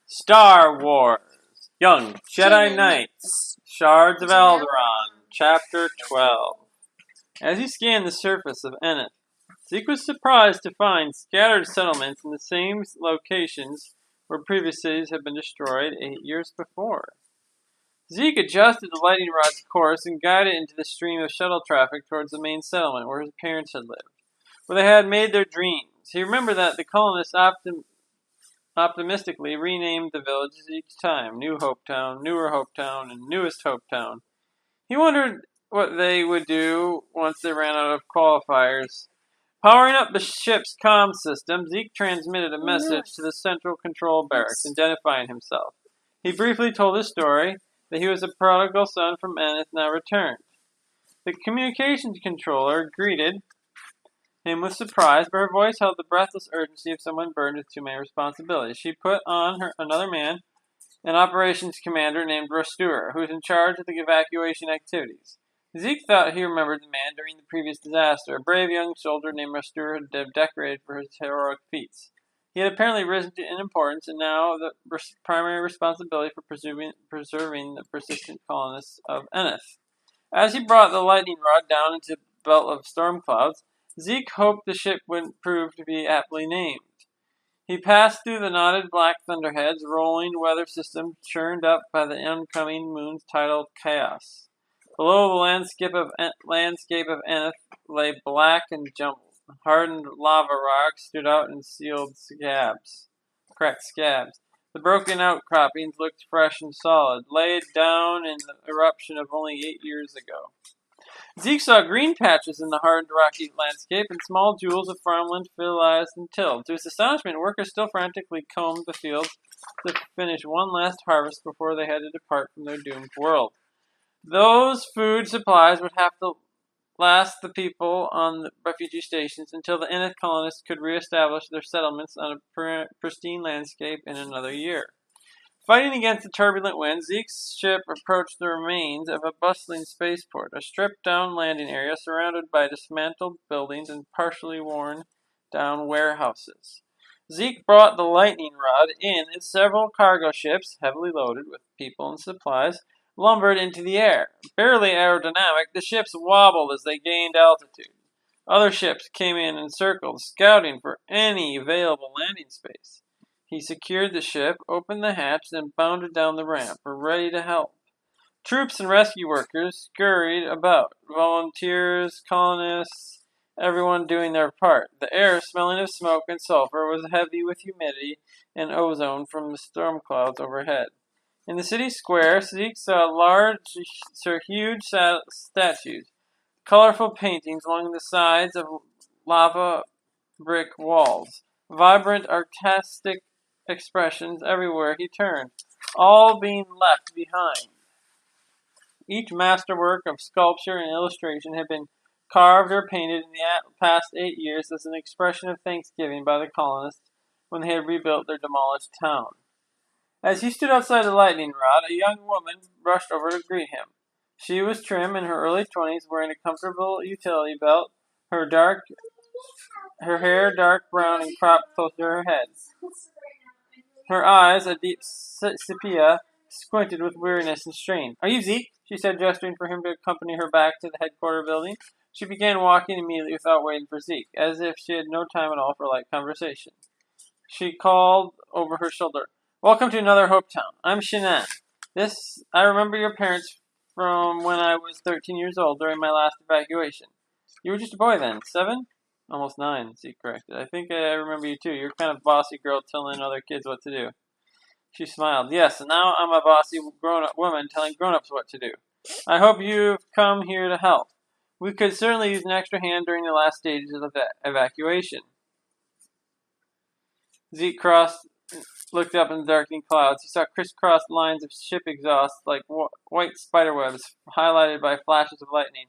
Star Wars, Young Jedi Knights, Shards of Alderaan, Chapter 12. As he scanned the surface of Eneth, Zeke was surprised to find scattered settlements in the same locations where previous cities had been destroyed 8 years before. Zeke adjusted the lightning rod's course and guided it into the stream of shuttle traffic towards the main settlement where his parents had lived, where they had made their dreams. He remembered that the colonists optimistically renamed the villages each time: New Hopetown, Newer Hopetown, and Newest Hopetown. He wondered what they would do once they ran out of qualifiers. Powering up the ship's comm system, Zeke transmitted a message to the central control barracks, identifying himself. He briefly told his story, that he was a prodigal son from Eneth now returned. The communications controller greeted him with surprise, but her voice held the breathless urgency of someone burdened with too many responsibilities. She put on another man, an operations commander named Rastur, who was in charge of the evacuation activities. Zeke thought he remembered the man during the previous disaster. A brave young soldier named Rastur had been decorated for his heroic feats. He had apparently risen in importance, and now the primary responsibility for preserving the persistent colonists of Eneth. As he brought the lightning rod down into the belt of storm clouds, Zeke hoped the ship wouldn't prove to be aptly named. He passed through the knotted black thunderheads, rolling weather system churned up by the oncoming moon's tidal chaos. Below, the landscape of Eneth lay black and jumbled. Hardened lava rocks stood out in cracked scabs. The broken outcroppings looked fresh and solid, laid down in the eruption of only 8 years ago. Zeke saw green patches in the hardened rocky landscape and small jewels of farmland fertilized and tilled. To his astonishment, workers still frantically combed the fields to finish one last harvest before they had to depart from their doomed world. Those food supplies would have to last the people on the refugee stations until the Eneth colonists could reestablish their settlements on a pristine landscape in another year. Fighting against the turbulent wind, Zeke's ship approached the remains of a bustling spaceport, a stripped-down landing area surrounded by dismantled buildings and partially worn-down warehouses. Zeke brought the lightning rod in, and several cargo ships, heavily loaded with people and supplies, lumbered into the air. Barely aerodynamic, the ships wobbled as they gained altitude. Other ships came in circled, scouting for any available landing space. He secured the ship, opened the hatch, then bounded down the ramp, ready to help. Troops and rescue workers scurried about, volunteers, colonists, everyone doing their part. The air, smelling of smoke and sulfur, was heavy with humidity and ozone from the storm clouds overhead. In the city square, Zeke saw huge statues, colorful paintings along the sides of lava brick walls, vibrant artistic expressions everywhere he turned, all being left behind. Each masterwork of sculpture and illustration had been carved or painted in the past 8 years as an expression of thanksgiving by the colonists when they had rebuilt their demolished town. As he stood outside the lightning rod, a young woman rushed over to greet him. She was trim, in her early 20s, wearing a comfortable utility belt, her hair dark brown and cropped close to her head. Her eyes, a deep sepia, squinted with weariness and strain. "Are you Zeke?" she said, gesturing for him to accompany her back to the headquarters building. She began walking immediately without waiting for Zeke, as if she had no time at all for light conversation. She called over her shoulder, "Welcome to another Hopetown. I'm Shanann. I remember your parents from when I was 13 years old during my last evacuation." "You were just a boy then, 7? "Almost 9, Zeke corrected. "I think I remember you too. You're kind of bossy girl telling other kids what to do." She smiled. "Yes, and now I'm a bossy grown-up woman telling grown-ups what to do. I hope you've come here to help. We could certainly use an extra hand during the last stages of the evacuation." Zeke looked up in the darkening clouds. He saw crisscrossed lines of ship exhaust like white spiderwebs, highlighted by flashes of lightning.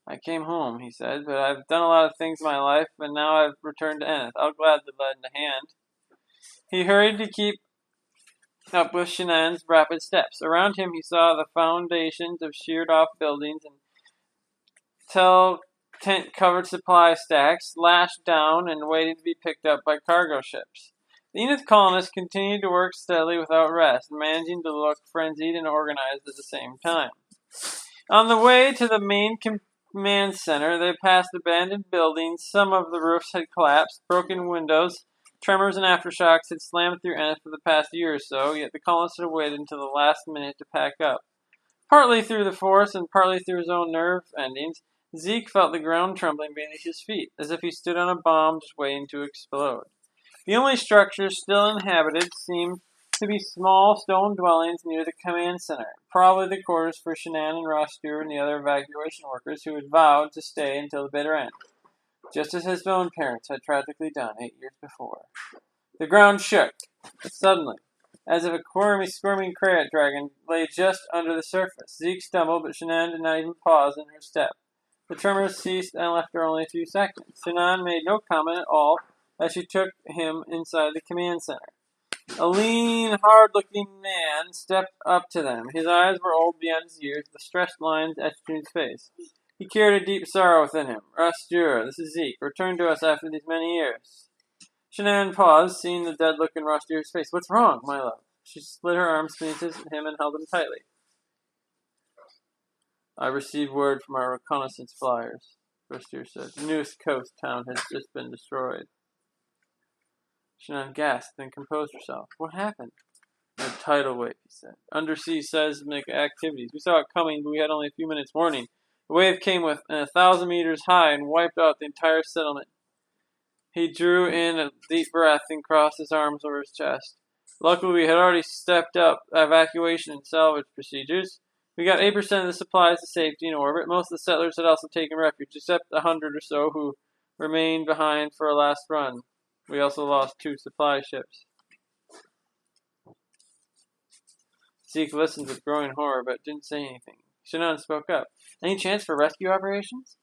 "I came home," he said, "but I've done a lot of things in my life, and now I've returned to Eneth. I'll gladly lend a hand." He hurried to keep up with Shanann's rapid steps. Around him he saw the foundations of sheared-off buildings and tent-covered supply stacks lashed down and waiting to be picked up by cargo ships. The Enith colonists continued to work steadily without rest, managing to look frenzied and organized at the same time. On the way to the main command center, they passed abandoned buildings. Some of the roofs had collapsed, broken windows, tremors and aftershocks had slammed through Ennis for the past year or so, yet the colonists had waited until the last minute to pack up. Partly through the force and partly through his own nerve endings, Zeke felt the ground trembling beneath his feet, as if he stood on a bomb just waiting to explode. The only structures still inhabited seemed to be small stone dwellings near the command center, probably the quarters for Shanann and Ross Stewart and the other evacuation workers who had vowed to stay until the bitter end, just as his own parents had tragically done 8 years before. The ground shook, suddenly, as if a squirming krayt dragon lay just under the surface. Zeke stumbled, but Shanann did not even pause in her step. The tremors ceased and left her only a few seconds. Shanann made no comment at all as she took him inside the command center. A lean, hard-looking man stepped up to them. His eyes were old beyond his years, the stressed lines etched in his face. He carried a deep sorrow within him. Ross Stewart, this is Zeke. Return to us after these many years. Shanann paused, seeing the dead look in Ross Stewart's face. What's wrong, my love? She slid her arms beneath him and held him tightly. I received word from our reconnaissance flyers, Ross Stewart said. The newest coast town has just been destroyed. Shanann gasped, then composed herself. What happened? A tidal wave, he said. Undersea seismic activities. We saw it coming, but we had only a few minutes' warning. The wave came with 1,000 meters high and wiped out the entire settlement. He drew in a deep breath and crossed his arms over his chest. Luckily, we had already stepped up evacuation and salvage procedures. We got 8% of the supplies to safety in orbit. Most of the settlers had also taken refuge, except 100 or so who remained behind for a last run. We also lost 2 supply ships. Zeke listened with growing horror, but didn't say anything. Shanann spoke up. Any chance for rescue operations?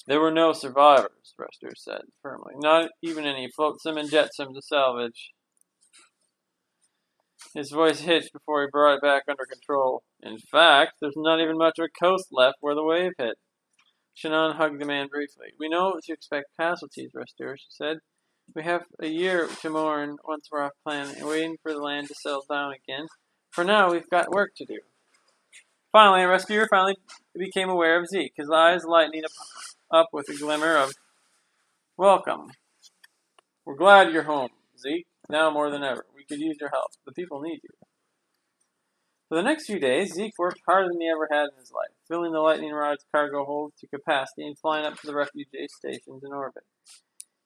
There were no survivors, Rester said firmly. Not even any flotsam and jetsam to salvage. His voice hitched before he brought it back under control. In fact, there's not even much of a coast left where the wave hit. Shanann hugged the man briefly. We know to expect casualties, Rester, she said. We have a year to mourn once we're off planet, waiting for the land to settle down again. For now, we've got work to do. Finally, a rescuer became aware of Zeke, his eyes lighting up with a glimmer of welcome. We're glad you're home, Zeke. Now more than ever. We could use your help. The people need you. For the next few days, Zeke worked harder than he ever had in his life, filling the lightning rod's cargo hold to capacity and flying up to the refugee stations in orbit.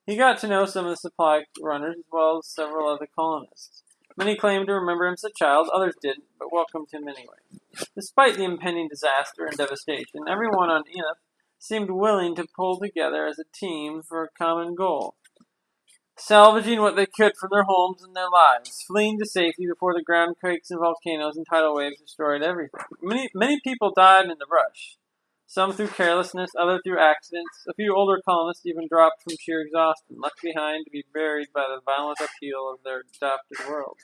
He got to know some of the supply runners as well as several other colonists. Many claimed to remember him as a child, others didn't, but welcomed him anyway. Despite the impending disaster and devastation, everyone on Enith seemed willing to pull together as a team for a common goal. Salvaging what they could from their homes and their lives, fleeing to safety before the ground quakes and volcanoes and tidal waves destroyed everything. Many people died in the rush. Some through carelessness, others through accidents. A few older colonists even dropped from sheer exhaustion, left behind to be buried by the violent upheaval of their adopted world.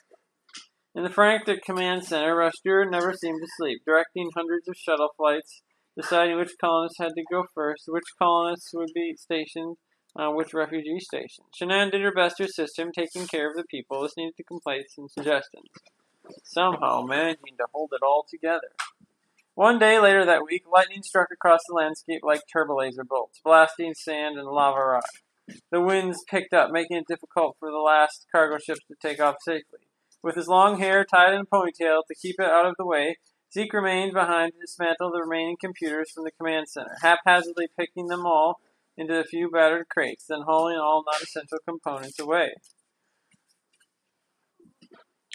In the frantic command center, Ross Stewart never seemed to sleep, directing hundreds of shuttle flights, deciding which colonists had to go first, which colonists would be stationed on which refugee station. Shanann did her best to assist him, taking care of the people, listening to complaints and suggestions, somehow managing to hold it all together. One day later that week, lightning struck across the landscape like turbolaser bolts, blasting sand and lava rock. The winds picked up, making it difficult for the last cargo ships to take off safely. With his long hair tied in a ponytail to keep it out of the way, Zeke remained behind to dismantle the remaining computers from the command center, haphazardly picking them all into a few battered crates, then hauling all non-essential components away.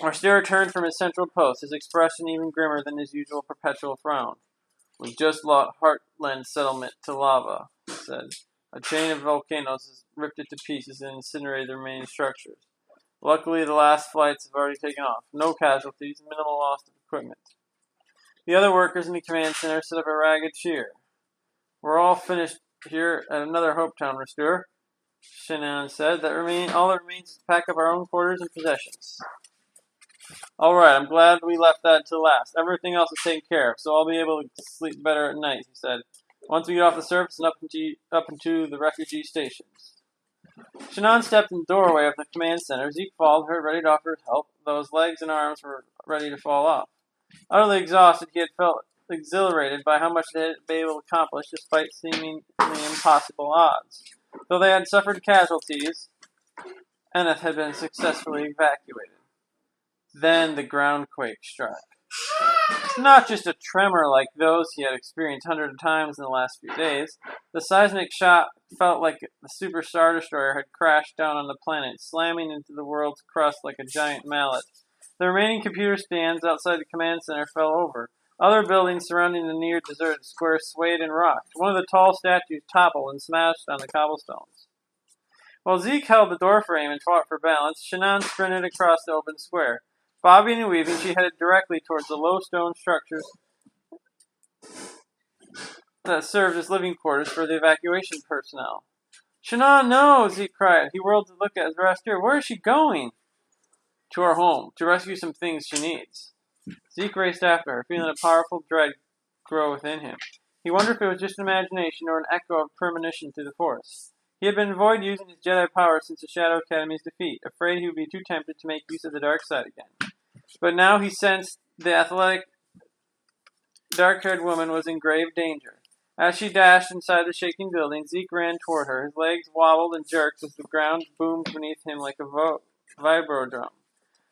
Arster returned from his central post, his expression even grimmer than his usual perpetual frown. "We've just lost Heartland settlement to lava," he said. "A chain of volcanoes has ripped it to pieces and incinerated the remaining structures. Luckily, the last flights have already taken off. No casualties, minimal loss of equipment." The other workers in the command center set up a ragged cheer. "We're all finished here at another Hope Town, Restore," Shanann said. All that remains is to pack up our own quarters and possessions." "All right, I'm glad we left that until last. Everything else is taken care of, so I'll be able to sleep better at night," he said. "Once we get off the surface and up into the refugee stations." Shannon stepped in the doorway of the command center. Zeke followed her, ready to offer help, though his legs and arms were ready to fall off. Utterly exhausted, he had felt exhilarated by how much they had been able to accomplish despite seemingly impossible odds. Though they had suffered casualties, Eneth had been successfully evacuated. Then the groundquake struck. Not just a tremor like those he had experienced hundreds of times in the last few days. The seismic shock felt like the Super Star Destroyer had crashed down on the planet, slamming into the world's crust like a giant mallet. The remaining computer stands outside the command center fell over. Other buildings surrounding the near-deserted square swayed and rocked. One of the tall statues toppled and smashed on the cobblestones. While Zeke held the doorframe and fought for balance, Shannon sprinted across the open square. Bobbing and weaving, she headed directly towards the low stone structures that served as living quarters for the evacuation personnel. Shannon, no! Zeke cried. He whirled to look at his rescuer. Where is she going? To her home, to rescue some things she needs. Zeke raced after her, feeling a powerful dread grow within him. He wondered if it was just imagination or an echo of premonition through the Force. He had been avoiding using his Jedi power since the Shadow Academy's defeat, afraid he would be too tempted to make use of the dark side again. But now he sensed the athletic, dark-haired woman was in grave danger. As she dashed inside the shaking building, Zeke ran toward her. His legs wobbled and jerked as the ground boomed beneath him like a vibrodrum.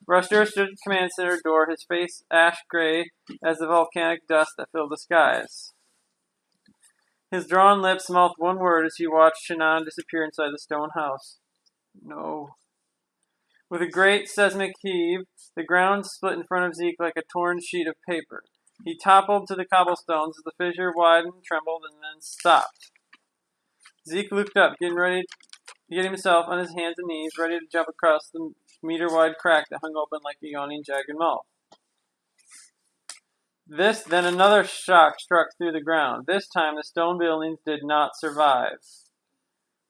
Ruster stood at the command center door, his face ash-gray as the volcanic dust that filled the skies. His drawn lips mouthed one word as he watched Shannon disappear inside the stone house. No. With a great seismic heave, the ground split in front of Zeke like a torn sheet of paper. He toppled to the cobblestones as the fissure widened, trembled, and then stopped. Zeke looked up, getting himself on his hands and knees, ready to jump across the meter-wide crack that hung open like a yawning, jagged mouth. Then another shock struck through the ground. This time the stone buildings did not survive.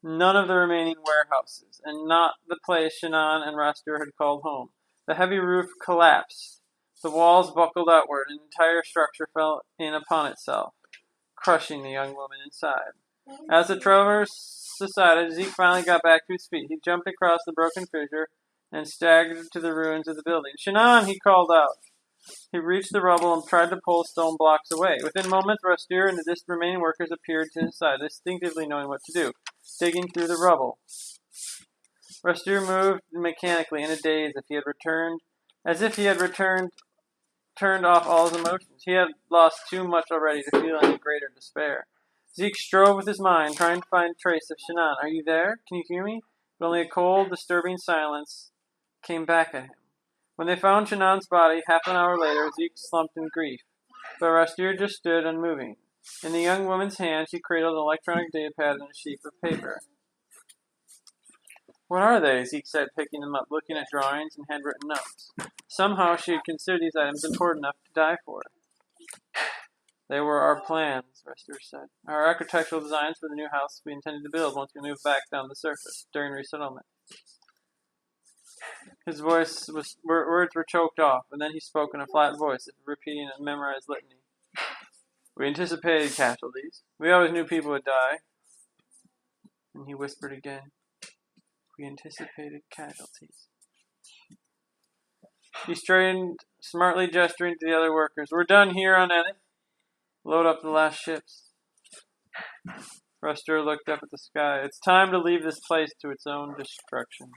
None of the remaining warehouses, and not the place Shannon and Ruster had called home. The heavy roof collapsed. The walls buckled outward, and the entire structure fell in upon itself, crushing the young woman inside. As the tremors subsided, Zeke finally got back to his feet. He jumped across the broken fissure and staggered to the ruins of the building. Shannon, he called out. He reached the rubble and tried to pull stone blocks away. Within moments, Ruster and the remaining workers appeared to his side, instinctively knowing what to do, digging through the rubble. Ruster moved mechanically in a daze as if he had turned off all his emotions. He had lost too much already to feel any greater despair. Zeke strove with his mind, trying to find trace of Shannon. Are you there? Can you hear me? But only a cold, disturbing silence came back at him. When they found Shannon's body, half an hour later, Zeke slumped in grief. But Ruster just stood unmoving. In the young woman's hand, she cradled an electronic datapad and a sheet of paper. What are they? Zeke said, picking them up, looking at drawings and handwritten notes. Somehow she had considered these items important enough to die for. They were our plans, Ruster said. Our architectural designs for the new house we intended to build once we moved back down the surface, during resettlement. His words were choked off, and then he spoke in a flat voice, repeating a memorized litany. We anticipated casualties. We always knew people would die. And he whispered again. We anticipated casualties. He straightened, smartly gesturing to the other workers. We're done here on Eneth. Load up the last ships. Ruster looked up at the sky. It's time to leave this place to its own destruction.